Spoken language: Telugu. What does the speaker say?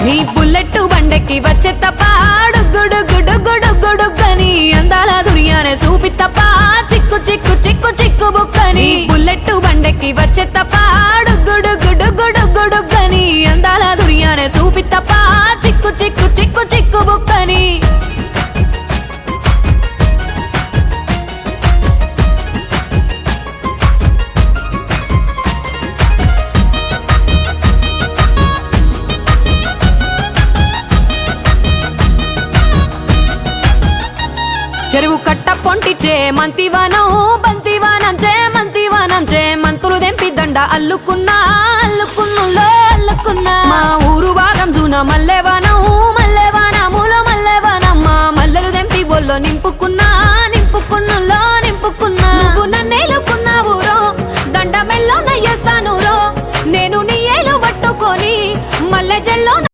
నీ బుల్లెట్ బండెక్కి వచ్చే తప్ప గుడుగుడుగుడుగుడుగుడుగని అందాల దుర్యానే చూపి తప్ప చిక్కు చిక్కు చిక్కు చిక్కు బుక్కని బుల్లెట్ బండెక్కి వచ్చే తప్ప గుడుగుడుగుడుగుడుగని అందాల దుర్యానే చూపి తప్ప చిక్కు చిక్కు చిక్కు చిక్కు బుక్కని చెరువు కట్ట పొంటిచే మంతివానం బంతివానం చే మంతులు దెంపి దండ అల్లుకున్నా అల్లుకున్నులో అల్లుకున్నా మా ఊరు భాగం జూన మల్లెవానములో మల్లెవానమ్మ మల్లెలు దెంపి బొల్లో నింపుకున్నా నింపుకున్నులో నింపుకున్నా నువ్వు నన్నేలుకున్నావు రో దండ మెల్లో నయ్యేస్తాను రో నేను నీ ఏలు పట్టుకొని మల్లె జల్లో